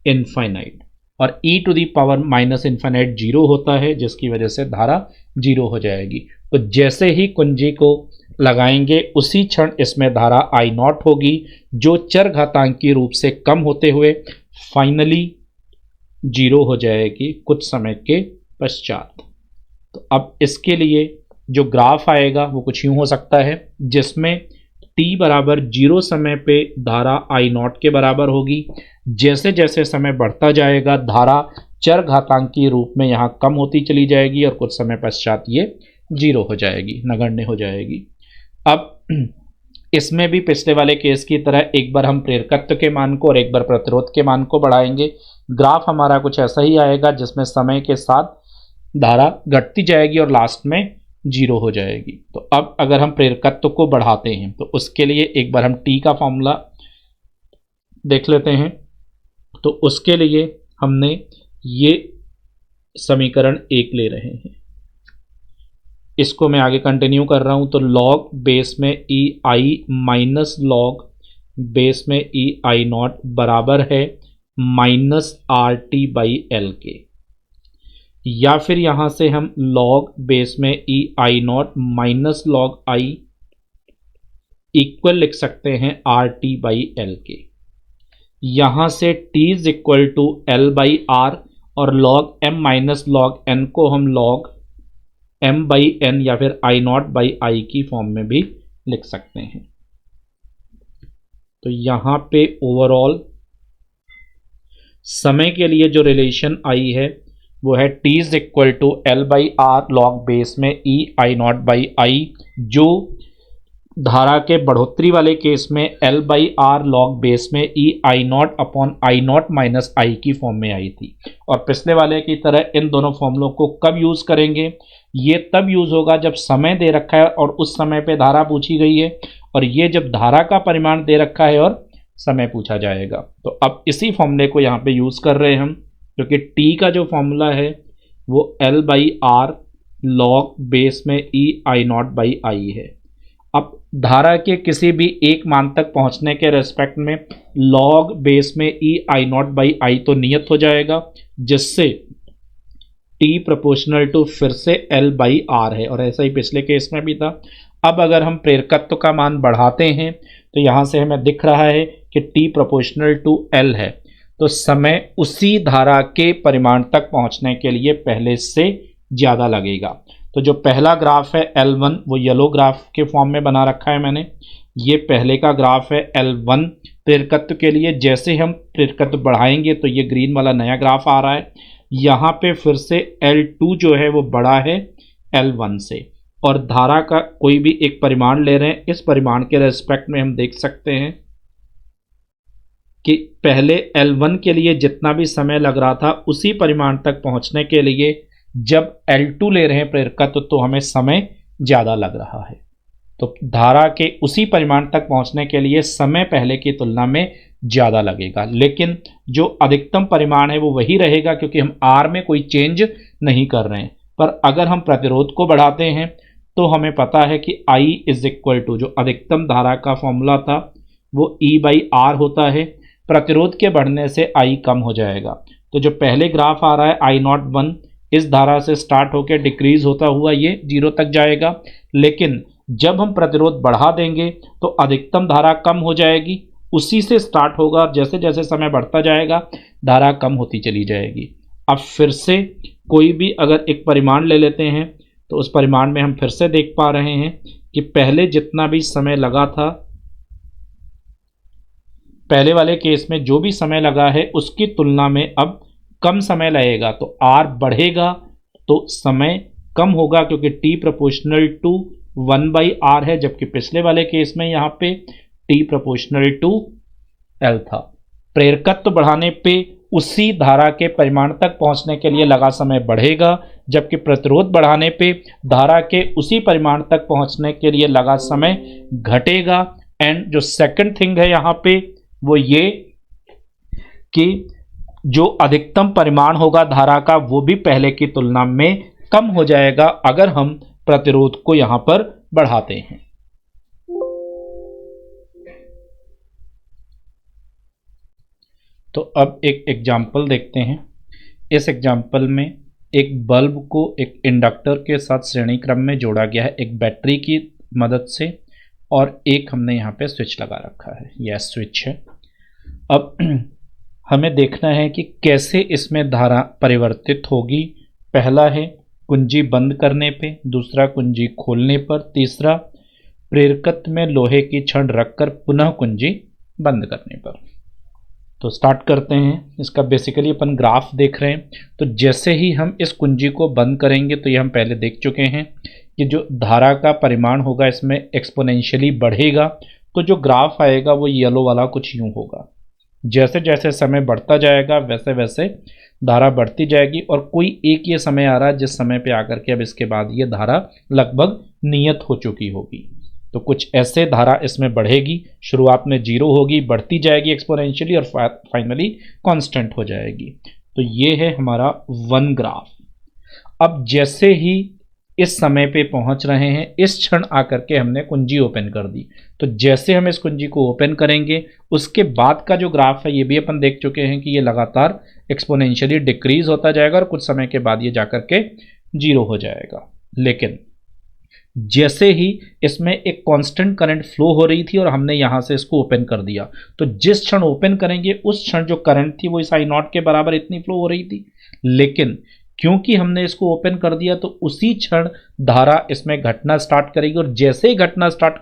infinite, और e to the power minus infinite 0 होता है, जिसकी वजह से धारा 0 हो जाएगी। तो जैसे ही कुंजी को लगाएंगे उसी क्षण इसमें धारा I0 होगी, जो चरघातांकी रूप से कम होते हुए फाइनली 0 हो जाएगी कुछ समय के पश्चात। तो अब इसके लिए जो ग्राफ आएगा वो कुछ यूं हो सकता है, जिसमें t बराबर 0 समय पे धारा I0 के बराबर होगी। जैसे जैसे समय बढ़ता जाएगा धारा चरघातांकी रूप में यहाँ कम होती चली जाएगी और कुछ समय पश्चात ये 0 हो जाएगी, नगण्य हो जाएगी। अब इसमें भी पिछले वाले केस की तरह एक बार हम प्रेरकत्व के मान को और एक बार प्रतिरोध के मान को बढ़ाएंगे। ग्राफ हमारा कुछ ऐसा ही आएगा, जिसमें समय के साथ धारा घटती जाएगी और लास्ट में 0 हो जाएगी। तो अब अगर हम प्रेरकत्व को बढ़ाते हैं तो उसके लिए एक बार हम t का फॉर्मूला देख लेते हैं। तो उसके लिए हमने ये समीकरण 1 ले रहे हैं। इसको मैं आगे कंटिन्यू कर रहा हूं, तो लॉग बेस में ई आई माइनस लॉग बेस में ई आई नॉट बराबर है minus R T by L के, या फिर यहां से हम लॉग बेस में ई I not minus log I equal लिख सकते हैं आर टी बाई एल के। यहां से t is equal to L by R और log m minus log n को हम लॉग m बाई n या फिर आई नॉट बाई आई की फॉर्म में भी लिख सकते हैं। तो यहां पे ओवरऑल समय के लिए जो रिलेशन आई है वो है t is equal to L by R log base में ई आई नॉट बाई आई, जो धारा के बढ़ोतरी वाले केस में L by R log base में ई I naught upon I not minus I की फॉर्म में आई थी। और पिछले वाले की तरह इन दोनों फॉर्मूलों को कब यूज करेंगे? ये तब यूज होगा जब समय दे रखा है और उस समय पे धारा पूछी गई है, और ये जब धारा का परिमाण दे रखा है और समय पूछा जाएगा। तो अब इसी फॉर्मूले को यहाँ पे यूज कर रहे हैं हम, क्योंकि टी का जो फॉर्मूला है वो L by R log base में ई आई नॉट बाई आई है। अब धारा के किसी भी एक मान तक पहुंचने के रेस्पेक्ट में लॉग बेस में ई आई नॉट बाई आई तो नियत हो जाएगा, जिससे टी प्रोपोर्शनल टू फिर से एल बाई आर है, और ऐसा ही पिछले केस में भी था। अब अगर हम प्रेरकत्व का मान बढ़ाते हैं तो यहाँ से हमें दिख रहा है कि टी प्रोपोर्शनल टू एल है, तो समय उसी धारा के परिमाण तक पहुंचने के लिए पहले से ज़्यादा लगेगा। तो जो पहला ग्राफ है L1 वो येलो ग्राफ के फॉर्म में बना रखा है मैंने। ये पहले का ग्राफ है L1 प्रेरकत्व के लिए। जैसे हम प्रेरकत्व बढ़ाएंगे तो ये ग्रीन वाला नया ग्राफ आ रहा है। यहाँ पे फिर से L2 जो है वो बड़ा है L1 से, और धारा का कोई भी एक परिमाण ले रहे हैं, इस परिमाण के रेस्पेक्ट में हम देख सकते हैं कि पहले L1 के लिए जितना भी समय लग रहा था उसी परिमाण तक पहुंचने के लिए जब L2 ले रहे हैं प्रेरकत्व तो हमें समय ज़्यादा लग रहा है। तो धारा के उसी परिमाण तक पहुंचने के लिए समय पहले की तुलना में ज़्यादा लगेगा, लेकिन जो अधिकतम परिमाण है वो वही रहेगा क्योंकि हम R में कोई चेंज नहीं कर रहे हैं। पर अगर हम प्रतिरोध को बढ़ाते हैं तो हमें पता है कि I इज इक्वल टू, जो अधिकतम धारा का फॉर्मूला था वो E बाई आर होता है। प्रतिरोध के बढ़ने से I कम हो जाएगा। तो जो पहले ग्राफ आ रहा है I नॉट 1 इस धारा से स्टार्ट होकर डिक्रीज होता हुआ ये 0 तक जाएगा, लेकिन जब हम प्रतिरोध बढ़ा देंगे तो अधिकतम धारा कम हो जाएगी, उसी से स्टार्ट होगा। जैसे जैसे समय बढ़ता जाएगा धारा कम होती चली जाएगी। अब फिर से कोई भी अगर एक परिमाण ले लेते हैं तो उस परिमाण में हम फिर से देख पा रहे हैं कि पहले जितना भी समय लगा था, पहले वाले केस में जो भी समय लगा है उसकी तुलना में अब कम समय लगेगा। तो R बढ़ेगा तो समय कम होगा क्योंकि T proportional to 1 by R है, जबकि पिछले वाले केस में यहाँ पे T प्रोपोर्शनल टू L था। प्रेरकत्व बढ़ाने पे उसी धारा के परिमाण तक पहुंचने के लिए लगा समय बढ़ेगा, जबकि प्रतिरोध बढ़ाने पे धारा के उसी परिमाण तक पहुंचने के लिए लगा समय घटेगा। एंड जो सेकंड थिंग है यहाँ पे वो ये कि जो अधिकतम परिमाण होगा धारा का वो भी पहले की तुलना में कम हो जाएगा अगर हम प्रतिरोध को यहां पर बढ़ाते हैं। तो अब एक एग्जाम्पल देखते हैं। इस एग्जाम्पल में एक बल्ब को एक इंडक्टर के साथ श्रेणी क्रम में जोड़ा गया है एक बैटरी की मदद से, और एक हमने यहाँ पे स्विच लगा रखा है, यह स्विच है। अब हमें देखना है कि कैसे इसमें धारा परिवर्तित होगी। पहला है कुंजी बंद करने पे, दूसरा कुंजी खोलने पर, तीसरा प्रेरकत्व में लोहे की छड़ रखकर पुनः कुंजी बंद करने पर। तो स्टार्ट करते हैं। इसका बेसिकली अपन ग्राफ देख रहे हैं। तो जैसे ही हम इस कुंजी को बंद करेंगे तो ये हम पहले देख चुके हैं कि जो धारा का परिमाण होगा इसमें एक्सपोनेंशियली बढ़ेगा। तो जो ग्राफ आएगा वो येलो वाला कुछ यूं होगा। जैसे जैसे समय बढ़ता जाएगा वैसे वैसे धारा बढ़ती जाएगी, और कोई एक ये समय आ रहा है जिस समय पे आकर के अब इसके बाद ये धारा लगभग नियत हो चुकी होगी। तो कुछ ऐसे धारा इसमें बढ़ेगी, शुरुआत में 0 होगी, बढ़ती जाएगी एक्सपोनेंशियली और फाइनली कांस्टेंट हो जाएगी। तो ये है हमारा 1 ग्राफ। अब जैसे ही इस समय पे पहुंच रहे हैं, इस क्षण आकर के हमने कुंजी ओपन कर दी, तो जैसे हम इस कुंजी को ओपन करेंगे उसके बाद का जो ग्राफ है ये भी अपन देख चुके हैं कि ये लगातार एक्सपोनेंशियली डिक्रीज होता जाएगा और कुछ समय के बाद ये जाकर के 0 हो जाएगा। लेकिन जैसे ही इसमें एक कांस्टेंट करंट फ्लो हो रही थी और हमने यहां से इसको ओपन कर दिया, तो जिस क्षण ओपन करेंगे उस क्षण जो करंट थी वो इस आई नॉट के बराबर इतनी फ्लो हो रही थी। लेकिन क्योंकि हमने इसको ओपन कर दिया तो उसी क्षण धारा इसमें घटना स्टार्ट करेगी और जैसे ही घटना स्टार्ट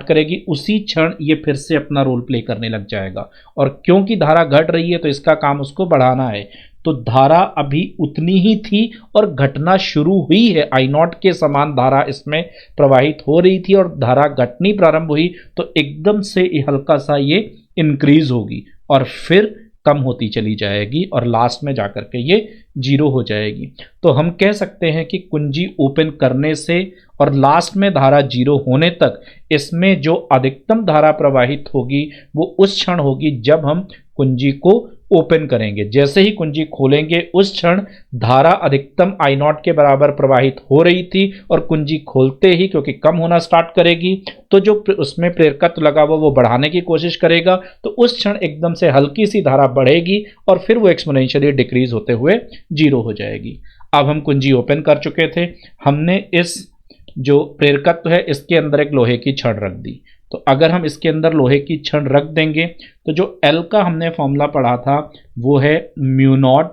करेगी उसी क्षण ये फिर से अपना रोल प्ले करने लग जाएगा। और क्योंकि धारा घट रही है तो इसका काम उसको बढ़ाना है। तो धारा अभी उतनी ही थी और घटना शुरू हुई है, आई नॉट के समान धारा इसमें प्रवाहित हो रही थी और धारा घटनी प्रारंभ हुई तो एकदम से हल्का सा ये इंक्रीज होगी और फिर कम होती चली जाएगी और लास्ट में जाकर के ये 0 हो जाएगी। तो हम कह सकते हैं कि कुंजी ओपन करने से और लास्ट में धारा 0 होने तक इसमें जो अधिकतम धारा प्रवाहित होगी वो उस क्षण होगी जब हम कुंजी को ओपन करेंगे। जैसे ही कुंजी खोलेंगे उस क्षण धारा अधिकतम आई नॉट के बराबर प्रवाहित हो रही थी और कुंजी खोलते ही क्योंकि कम होना स्टार्ट करेगी तो जो उसमें प्रेरकत्व लगा हुआ वो बढ़ाने की कोशिश करेगा, तो उस क्षण एकदम से हल्की सी धारा बढ़ेगी और फिर वो एक्सपोनेंशियली डिक्रीज होते हुए 0 हो जाएगी। अब हम कुंजी ओपन कर चुके थे, हमने इस जो प्रेरकत्व है इसके अंदर एक लोहे की छड़ रख दी। तो अगर हम इसके अंदर लोहे की छड़ रख देंगे तो जो L का हमने फॉर्मूला पढ़ा था वो है म्यू नॉट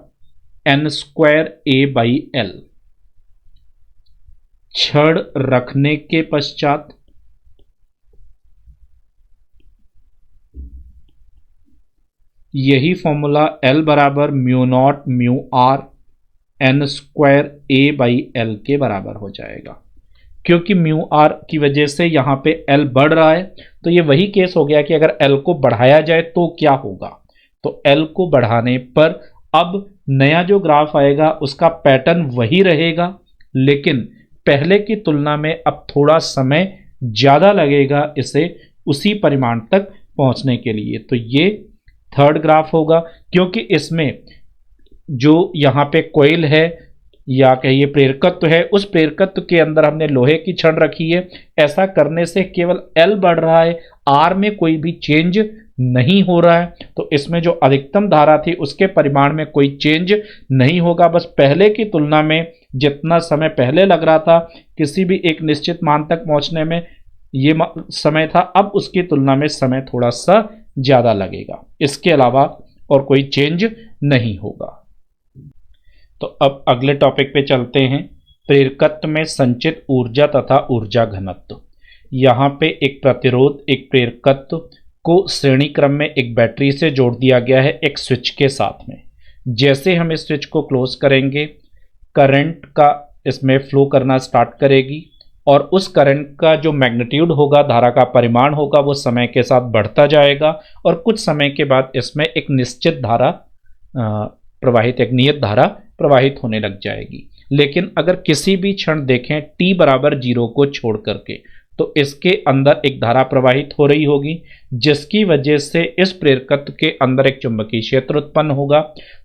n² A/L। छड़ रखने के पश्चात यही फॉर्मूला L बराबर mu naught mu R n² A/L के बराबर हो जाएगा। क्योंकि म्यू आर की वजह से यहां पे L बढ़ रहा है तो ये वही केस हो गया कि अगर L को बढ़ाया जाए तो क्या होगा। तो L को बढ़ाने पर अब नया जो ग्राफ आएगा उसका पैटर्न वही रहेगा, लेकिन पहले की तुलना में अब थोड़ा समय ज़्यादा लगेगा इसे उसी परिमाण तक पहुंचने के लिए। तो ये थर्ड ग्राफ होगा क्योंकि इसमें जो यहाँ पे कोयल है या कहिए प्रेरकत्व है, उस प्रेरकत्व के अंदर हमने लोहे की छड़ रखी है। ऐसा करने से केवल L बढ़ रहा है, R में कोई भी चेंज नहीं हो रहा है। तो इसमें जो अधिकतम धारा थी उसके परिमाण में कोई चेंज नहीं होगा, बस पहले की तुलना में जितना समय पहले लग रहा था किसी भी एक निश्चित मान तक पहुंचने में ये समय था, अब उसकी तुलना में समय थोड़ा सा ज़्यादा लगेगा। इसके अलावा और कोई चेंज नहीं होगा। तो अब अगले टॉपिक पे चलते हैं, प्रेरकत्व में संचित ऊर्जा तथा ऊर्जा घनत्व। यहाँ पे एक प्रतिरोध, एक प्रेरकत्व को श्रेणी क्रम में एक बैटरी से जोड़ दिया गया है एक स्विच के साथ में। जैसे हम इस स्विच को क्लोज करेंगे करंट का इसमें फ्लो करना स्टार्ट करेगी और उस करंट का जो मैग्नीट्यूड होगा, धारा का परिमाण होगा, वो समय के साथ बढ़ता जाएगा और कुछ समय के बाद इसमें एक निश्चित धारा प्रवाहित, एक नियत धारा प्रवाहित होने लग जाएगी। लेकिन अगर किसी भी क्षण देखें t बराबर 0 को छोड़ करके तो इसके अंदर एक धारा प्रवाहित हो रही होगी जिसकी वजह से इस प्रेरकत्व के अंदर एक चुंबकीय क्षेत्र उत्पन्न होगा।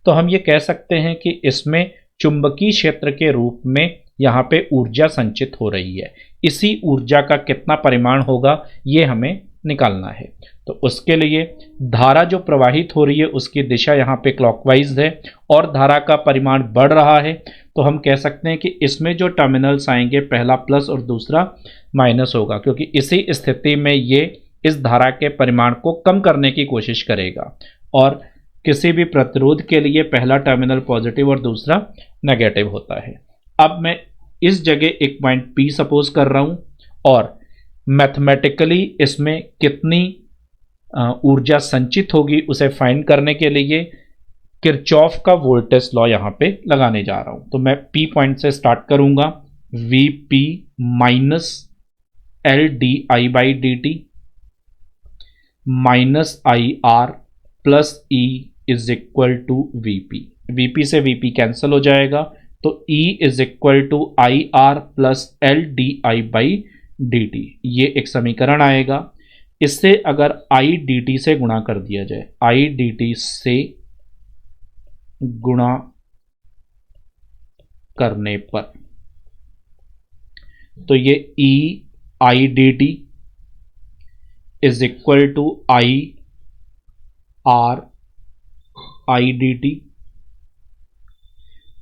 तो हम ये कह सकते हैं कि इसमें चुंबकीय क्षेत्र के रूप में यहाँ पे ऊर्जा संचित हो रही है। इसी ऊर्जा का कितना परिमाण होगा ये हमें निकालना है। तो उसके लिए धारा जो प्रवाहित हो रही है उसकी दिशा यहाँ पे क्लॉकवाइज है और धारा का परिमाण बढ़ रहा है। तो हम कह सकते हैं कि इसमें जो टर्मिनल्स आएंगे पहला प्लस और दूसरा माइनस होगा, क्योंकि इसी स्थिति में ये इस धारा के परिमाण को कम करने की कोशिश करेगा। और किसी भी प्रतिरोध के लिए पहला टर्मिनल पॉजिटिव और दूसरा नेगेटिव होता है। अब मैं इस जगह एक पॉइंट P सपोज कर रहा हूँ और मैथमेटिकली इसमें कितनी ऊर्जा संचित होगी उसे फाइंड करने के लिए किरचॉफ का वोल्टेज लॉ यहाँ पे लगाने जा रहा हूँ। तो मैं P पॉइंट से स्टार्ट करूँगा, Vp minus LdI/dt minus IR plus E is equal to Vp। Vp से Vp कैंसिल हो जाएगा तो E is equal to IR plus LdI/dt dt, ये एक समीकरण आएगा। इससे अगर I dt से गुणा कर दिया जाए, I dt से गुणा करने पर, तो ये E I dt is equal to I R I dt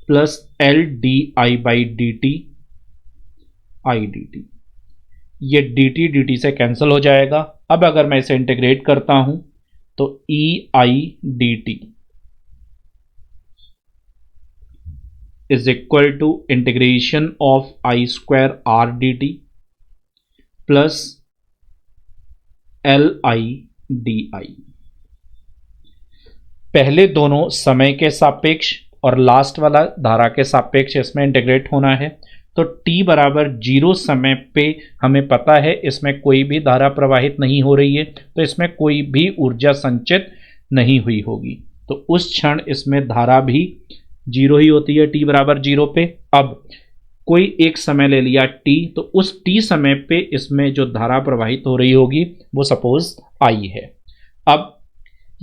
plus L di by dt I dt। ये dt dt से कैंसिल हो जाएगा। अब अगर मैं इसे इंटीग्रेट करता हूं तो E I dt is equal to integration of I square R dt plus L I di। पहले दोनों समय के सापेक्ष और लास्ट वाला धारा के सापेक्ष इसमें इंटीग्रेट होना है। तो t बराबर 0 समय पे हमें पता है इसमें कोई भी धारा प्रवाहित नहीं हो रही है, तो इसमें कोई भी ऊर्जा संचित नहीं हुई होगी, तो उस क्षण इसमें धारा भी 0 ही होती है t बराबर 0 पे। अब कोई एक समय ले लिया t, तो उस t समय पे इसमें जो धारा प्रवाहित हो रही होगी वो सपोज I है। अब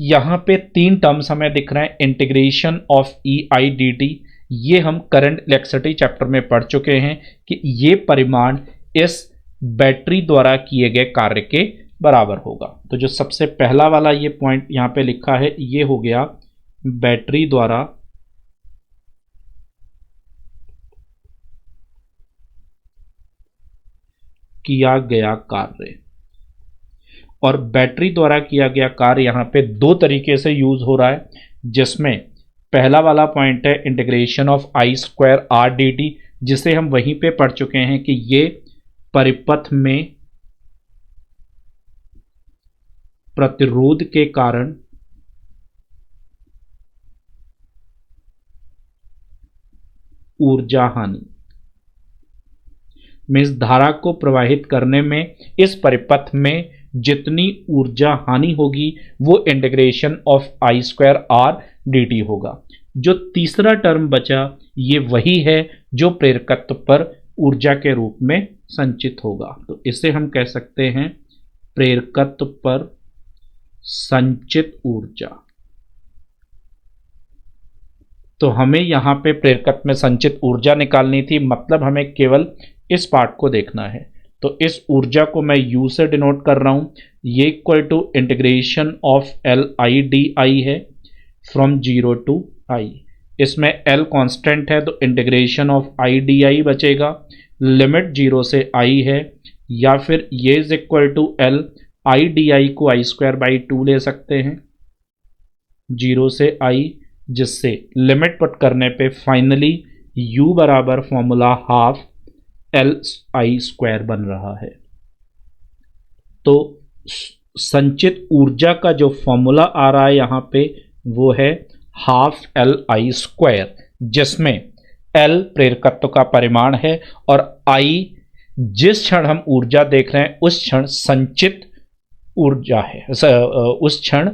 यहाँ पे 3 टर्म्स हमें दिख रहे हैं, integration of E I dt, ये हम करंट इलेक्ट्रिसिटी चैप्टर में पढ़ चुके हैं कि ये परिमाण इस बैटरी द्वारा किए गए कार्य के बराबर होगा। तो जो सबसे पहला वाला ये पॉइंट यहाँ पे लिखा है ये हो गया बैटरी द्वारा किया गया कार्य। और बैटरी द्वारा किया गया कार्य यहाँ पे 2 तरीके से यूज हो रहा है, जिसमें पहला वाला पॉइंट है integration of I square R dt, जिसे हम वहीं पे पढ़ चुके हैं कि ये परिपथ में प्रतिरोध के कारण ऊर्जा हानि, मीन्स धारा को प्रवाहित करने में इस परिपथ में जितनी ऊर्जा हानि होगी वो integration of I square R dt होगा। जो तीसरा टर्म बचा ये वही है जो प्रेरकत्व पर ऊर्जा के रूप में संचित होगा, तो इसे हम कह सकते हैं प्रेरकत्व पर संचित ऊर्जा। तो हमें यहाँ पे प्रेरकत्व में संचित ऊर्जा निकालनी थी, मतलब हमें केवल इस पार्ट को देखना है। तो इस ऊर्जा को मैं U से डिनोट कर रहा हूं, ये equal to integration of L I di है फ्रॉम 0 टू I। इसमें L कांस्टेंट है तो इंटीग्रेशन ऑफ I di बचेगा, लिमिट 0 से I है, या फिर ये is equal to L I di को I स्क्वायर बाई 2 ले सकते हैं 0 से I, जिससे लिमिट पुट करने पे फाइनली U बराबर formula half L I square बन रहा है। तो संचित ऊर्जा का जो फॉर्मूला आ रहा है यहाँ पे वो है हाफ L I स्क्वायर, जिसमें L प्रेरकत्व का परिमाण है और I जिस क्षण हम ऊर्जा देख रहे हैं उस क्षण संचित ऊर्जा है, उस क्षण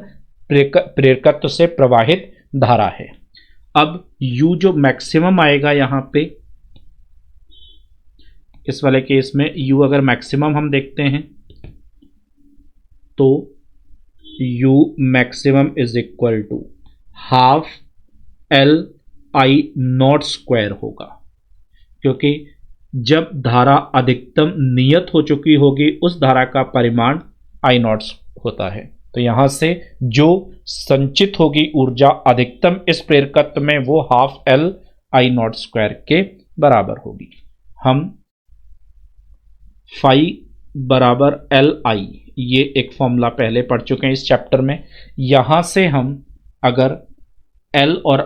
प्रेरकत्व से प्रवाहित धारा है। अब U जो मैक्सिमम आएगा यहाँ पे इस वाले केस में U अगर मैक्सिमम हम देखते हैं तो U maximum is equal to half L I naught square होगा, क्योंकि जब धारा अधिकतम नियत हो चुकी होगी उस धारा का परिमाण I नॉट होता है। तो यहां से जो संचित होगी ऊर्जा अधिकतम इस प्रेरकत्व में वो half L I naught square के बराबर होगी। हम फाई बराबर L I ये एक फॉर्मूला पहले पढ़ चुके हैं इस चैप्टर में। यहां से हम अगर L और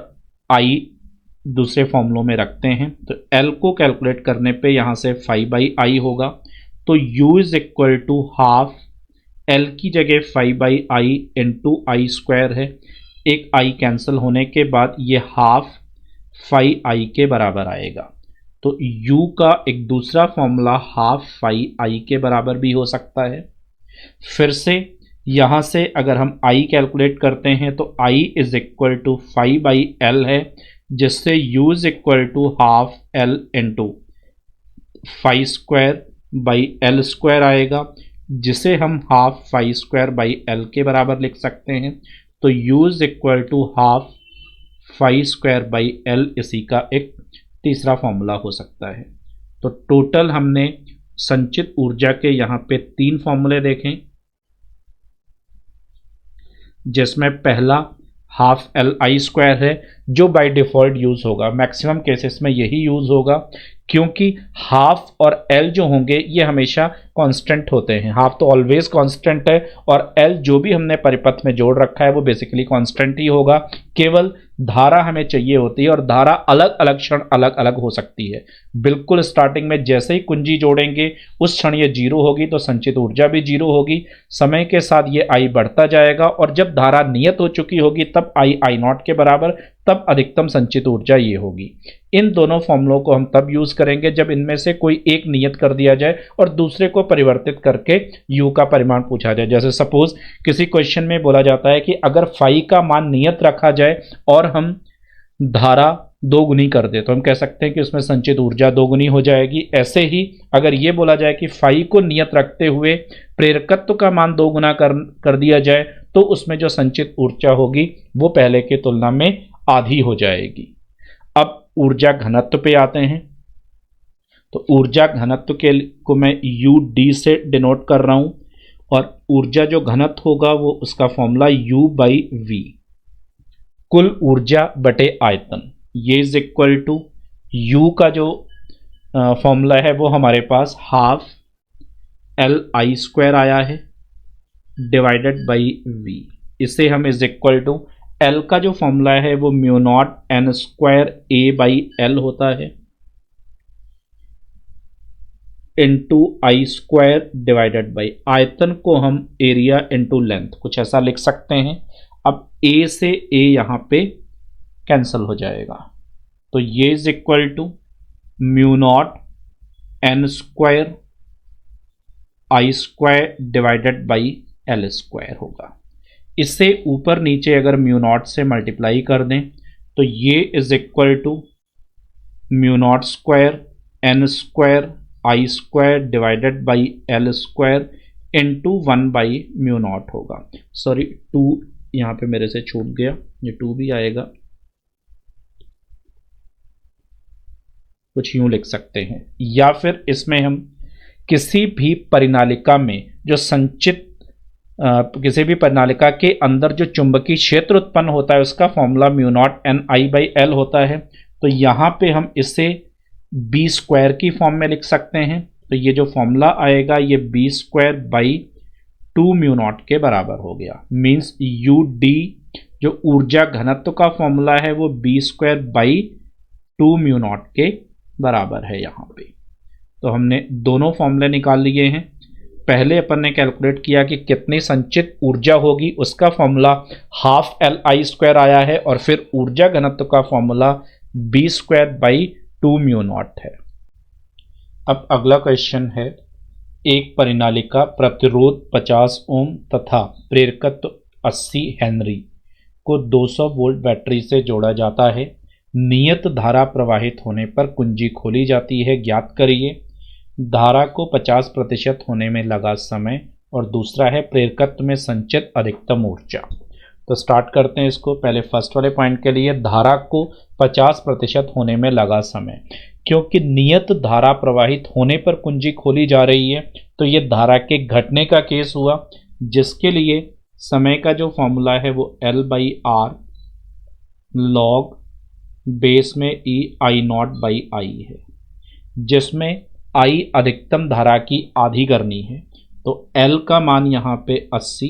I दूसरे फॉर्मूलों में रखते हैं तो L को कैलकुलेट करने पे यहां से फाई बाई I होगा, तो U is equal to half L की जगह phi by I into I square है, एक I कैंसिल होने के बाद ये हाफ फाई I के बराबर आएगा। तो U का एक दूसरा फॉर्मूला हाफ फाई I के बराबर भी हो सकता है। फिर से यहाँ से अगर हम I कैलकुलेट करते हैं तो I is equal to phi by L है, जिससे U is equal to half L into phi square by L square आएगा, जिसे हम half phi square by L के बराबर लिख सकते हैं। तो U is equal to half phi square by L इसी का एक तीसरा फॉर्मूला हो सकता है। तो टोटल हमने संचित ऊर्जा के यहाँ पे 3 फॉर्मूले देखें, जिसमें पहला हाफ एल आई स्क्वायर है, जो बाय डिफॉल्ट यूज होगा, मैक्सिमम केसेस में यही यूज होगा, क्योंकि हाफ और एल जो होंगे ये हमेशा कांस्टेंट होते हैं। हाफ तो ऑलवेज कांस्टेंट है और एल जो भी हमने परिपथ में जोड़ रखा है वो बेसिकली कांस्टेंट ही होगा। केवल धारा हमें चाहिए होती है और धारा अलग अलग क्षण अलग अलग हो सकती है। बिल्कुल स्टार्टिंग में जैसे ही कुंजी जोड़ेंगे उस क्षण ये जीरो होगी, तो संचित ऊर्जा भी जीरो होगी। समय के साथ ये आई बढ़ता जाएगा और जब धारा नियत हो चुकी होगी तब आई नॉट के बराबर, तब अधिकतम संचित ऊर्जा ये होगी। इन दोनों फॉर्मूलों को हम तब यूज करेंगे जब इनमें से कोई एक नियत कर दिया जाए और दूसरे को परिवर्तित करके यू का परिमाण पूछा जाए। जैसे सपोज किसी क्वेश्चन में बोला जाता है कि अगर फाई का मान नियत रखा जाए और हम धारा दोगुनी कर दे, तो हम कह सकते हैं कि उसमें संचित ऊर्जा दोगुनी हो जाएगी। ऐसे ही अगर ये बोला जाए कि फाई को नियत रखते हुए प्रेरकत्व का मान दोगुना कर दिया जाए, तो उसमें जो संचित ऊर्जा होगी वो पहले की तुलना में आधी हो जाएगी। अब ऊर्जा घनत्व पे आते हैं। तो ऊर्जा घनत्व को मैं यू डी से डिनोट कर रहा हूं और ऊर्जा जो घनत्व होगा वो उसका फॉर्मूला यू बाई वी, कुल ऊर्जा बटे आयतन। ये इज इक्वल टू यू का जो फॉर्मूला है वो हमारे पास हाफ एल आई स्क्वायर आया है डिवाइडेड बाई वी। इसे हम इज इक्वल टू एल का जो फॉर्मूला है वो mu naught N square A by L होता है into I square divided by आयतन को हम एरिया इंटू लेंथ, कुछ ऐसा लिख सकते हैं। अब ए से ए यहां पे कैंसिल हो जाएगा, तो ये is equal to mu naught N square I square divided by L square होगा। इससे ऊपर नीचे अगर म्यू नॉट से मल्टीप्लाई कर दें तो ये is equal to mu naught square N square I square divided by L square into 1 by mu naught होगा। सॉरी 2 यहाँ पे मेरे से छूट गया, ये 2 भी आएगा, कुछ यूं लिख सकते हैं। या फिर इसमें हम किसी भी परिनालिका में जो संचित किसी भी परिनालिका के अंदर जो चुंबकीय क्षेत्र उत्पन्न होता है उसका formula mu naught N I by L होता है। तो यहाँ पे हम इसे बी स्क्वायर की फॉर्म में लिख सकते हैं। तो ये जो फॉर्मूला आएगा ये B square by 2 mu naught के बराबर हो गया। मीन्स यू डी जो ऊर्जा घनत्व का फॉर्मूला है वो B square by 2 mu naught के बराबर है यहाँ पे। तो हमने दोनों फॉर्मूले निकाल लिए हैं। पहले अपन ने कैलकुलेट किया कि कितनी संचित ऊर्जा होगी, उसका formula half L I square आया है और फिर ऊर्जा घनत्व का formula B square by 2 mu naught है। अब अगला क्वेश्चन है, एक परिनालिका प्रतिरोध 50 ओम तथा प्रेरकत्व 80 हेनरी को 200 वोल्ट बैटरी से जोड़ा जाता है। नियत धारा प्रवाहित होने पर कुंजी खोली जाती है, ज्ञात करिए। धारा को 50% होने में लगा समय और दूसरा है प्रेरकत्व में संचित अधिकतम ऊर्जा। तो स्टार्ट करते हैं इसको। पहले फर्स्ट वाले पॉइंट के लिए धारा को 50% होने में लगा समय, क्योंकि नियत धारा प्रवाहित होने पर कुंजी खोली जा रही है तो ये धारा के घटने का केस हुआ, जिसके लिए समय का जो फॉर्मूला है वो L by R log base में ई आई नॉट बाई आई है, जिसमें आई अधिकतम धारा की आधी करनी है। तो L का मान यहाँ पे 80,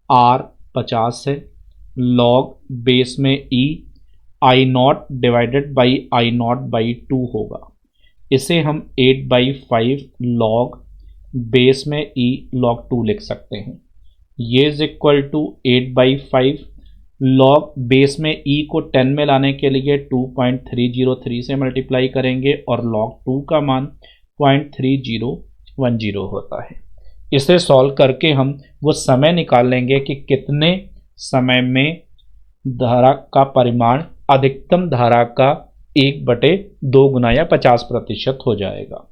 R 50 है, लॉग बेस में ई I naught divided by I naught by 2 होगा। इसे हम 8/5 लॉग बेस में ई लॉग 2 लिख सकते हैं। ये is equal to 8/5 log base में ई को 10 में लाने के लिए 2.303 से मल्टीप्लाई करेंगे और लॉग 2 का मान 0.3010 होता है। इसे सॉल्व करके हम वो समय निकाल लेंगे कि कितने समय में धारा का परिमाण अधिकतम धारा का 1/2 गुना या 50% हो जाएगा।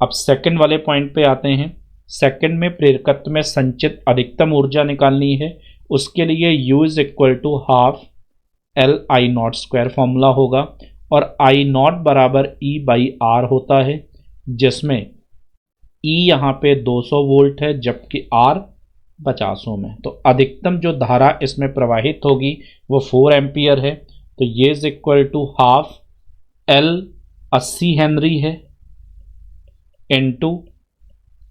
अब सेकंड वाले पॉइंट पे आते हैं। सेकंड में प्रेरकत्व में संचित अधिकतम ऊर्जा निकालनी है। उसके लिए U is equal to half L I naught square formula होगा और आई नॉट बराबर E बाई आर होता है, जिसमें E यहाँ पे 200 वोल्ट है जबकि R 50 में। तो अधिकतम जो धारा इसमें प्रवाहित होगी वो 4 एम्पियर है। तो ये is equal to half L 80 henry है इनटू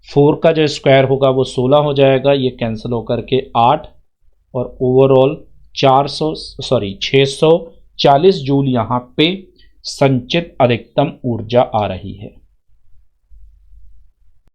4 का जो स्क्वायर होगा वो 16 हो जाएगा, ये कैंसिल होकर के 8 और ओवरऑल 640 जूल यहाँ पे संचित अधिकतम ऊर्जा आ रही है।